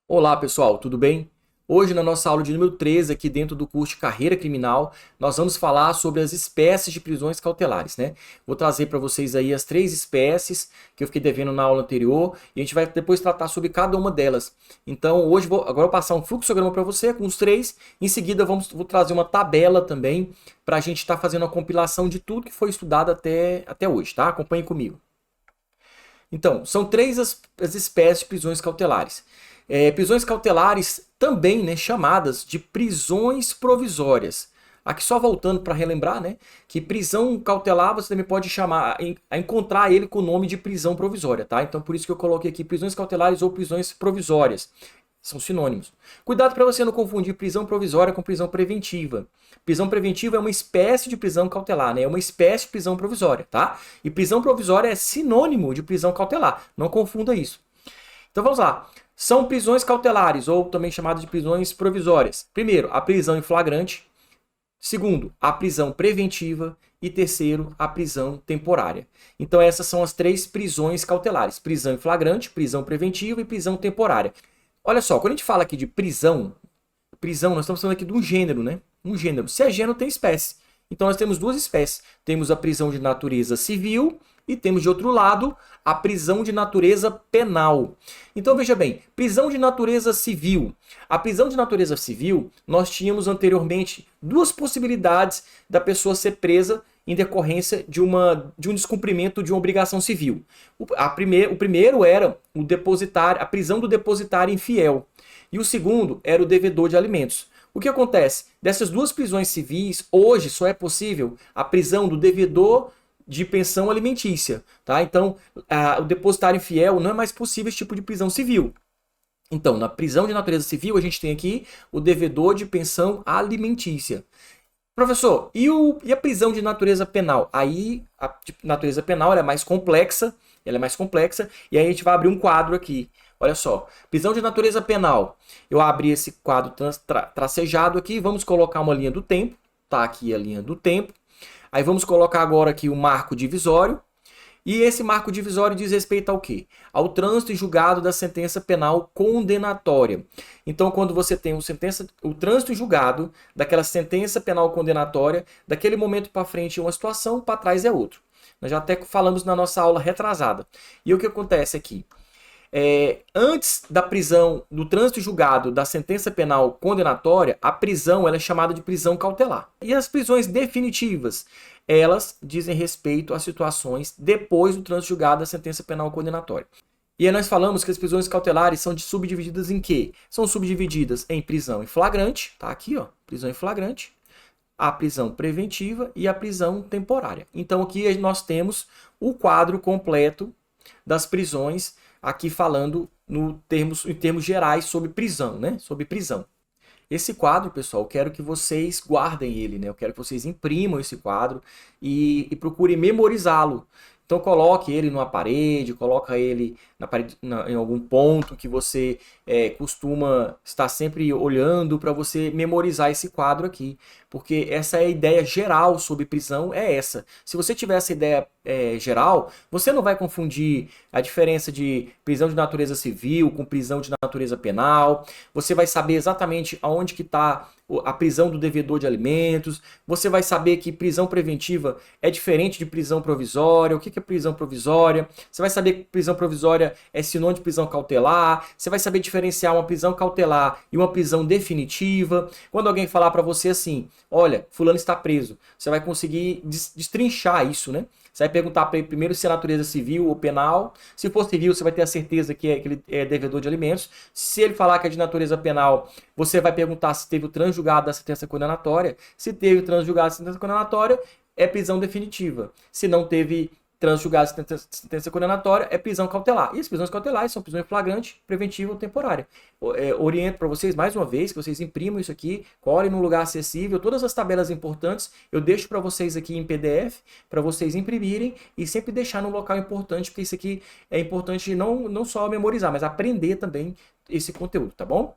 Olá pessoal, tudo bem? Hoje na nossa aula de número 13 aqui dentro do curso de Carreira Criminal, nós vamos falar sobre as espécies de prisões cautelares, né? Vou trazer para vocês aí as 3 espécies que eu fiquei devendo na aula anterior e a gente vai depois tratar sobre cada uma delas. Então hoje agora eu vou passar um fluxograma para você com os 3, em seguida vou trazer uma tabela também para a gente estar fazendo a compilação de tudo que foi estudado até hoje, tá? Acompanhe comigo. Então, são 3 as espécies de prisões cautelares. Prisões cautelares também, né, chamadas de prisões provisórias. Aqui só voltando para relembrar, né, que prisão cautelar você também pode chamar, encontrar ele com o nome de prisão provisória, tá? Então por isso que eu coloquei aqui prisões cautelares ou prisões provisórias. São sinônimos. Cuidado para você não confundir prisão provisória com prisão preventiva. Prisão preventiva é uma espécie de prisão cautelar, né? É uma espécie de prisão provisória, tá? E prisão provisória é sinônimo de prisão cautelar. Não confunda isso. Então vamos lá. São prisões cautelares, ou também chamadas de prisões provisórias. Primeiro, a prisão em flagrante. Segundo, a prisão preventiva. E terceiro, a prisão temporária. Então essas são as 3 prisões cautelares. Prisão em flagrante, prisão preventiva e prisão temporária. Olha só, quando a gente fala aqui de prisão, nós estamos falando aqui de um gênero, né? Um gênero. Se é gênero, tem espécie. Então nós temos 2 espécies. Temos a prisão de natureza civil e temos de outro lado a prisão de natureza penal. Então veja bem, prisão de natureza civil. A prisão de natureza civil, nós tínhamos anteriormente 2 possibilidades da pessoa ser presa em decorrência de um descumprimento de uma obrigação civil. O primeiro era o depositário, a prisão do depositário infiel. E o segundo era o devedor de alimentos. O que acontece? Dessas 2 prisões civis, hoje só é possível a prisão do devedor de pensão alimentícia. Tá? Então, o depositário infiel não é mais possível esse tipo de prisão civil. Então, na prisão de natureza civil, a gente tem aqui o devedor de pensão alimentícia. Professor, e a prisão de natureza penal? Aí, a de natureza penal ela é mais complexa, e aí a gente vai abrir um quadro aqui. Olha só, prisão de natureza penal. Eu abri esse quadro tracejado aqui, vamos colocar uma linha do tempo, tá aqui a linha do tempo. Aí vamos colocar agora aqui o marco divisório. E esse marco divisório diz respeito ao quê? Ao trânsito e julgado da sentença penal condenatória. Então, quando você tem o trânsito e julgado daquela sentença penal condenatória, daquele momento para frente é uma situação, para trás é outro. Nós já até falamos na nossa aula retrasada. E o que acontece aqui? Antes da prisão, do trânsito e julgado da sentença penal condenatória, a prisão ela é chamada de prisão cautelar. E as prisões definitivas, elas dizem respeito às situações depois do trânsito e julgado da sentença penal condenatória. E aí nós falamos que as prisões cautelares são subdivididas em quê? São subdivididas em prisão em flagrante, tá aqui, ó, prisão em flagrante, a prisão preventiva e a prisão temporária. Então aqui nós temos o quadro completo das prisões, aqui falando em termos gerais sobre prisão, né? Sobre prisão. Esse quadro, pessoal, eu quero que vocês guardem ele, né? Eu quero que vocês imprimam esse quadro e procurem memorizá-lo. Então coloque ele numa parede, coloca ele na parede, em algum ponto que você costuma estar sempre olhando para você memorizar esse quadro aqui. Porque essa é a ideia geral sobre prisão, é essa. Se você tiver essa ideia geral, você não vai confundir a diferença de prisão de natureza civil com prisão de natureza penal. Você vai saber exatamente aonde que está a prisão do devedor de alimentos. Você vai saber que prisão preventiva é diferente de prisão provisória. O que é prisão provisória? Você vai saber que prisão provisória é sinônimo de prisão cautelar. Você vai saber diferenciar uma prisão cautelar e uma prisão definitiva. Quando alguém falar para você assim, olha, fulano está preso, você vai conseguir destrinchar isso, né? Você vai perguntar para ele primeiro se é natureza civil ou penal. Se for civil, você vai ter a certeza que ele é devedor de alimentos. Se ele falar que é de natureza penal, você vai perguntar se teve o transjugado da sentença condenatória. Se teve o transjugado da sentença condenatória, é prisão definitiva. Se não teve transjugado da sentença condenatória, é prisão cautelar. E as prisões cautelares são prisões flagrante, preventiva ou temporária. Oriento para vocês, mais uma vez, que vocês imprimam isso aqui, colhem num lugar acessível, todas as tabelas importantes, eu deixo para vocês aqui em PDF, para vocês imprimirem e sempre deixar num local importante, porque isso aqui é importante não só memorizar, mas aprender também esse conteúdo, tá bom?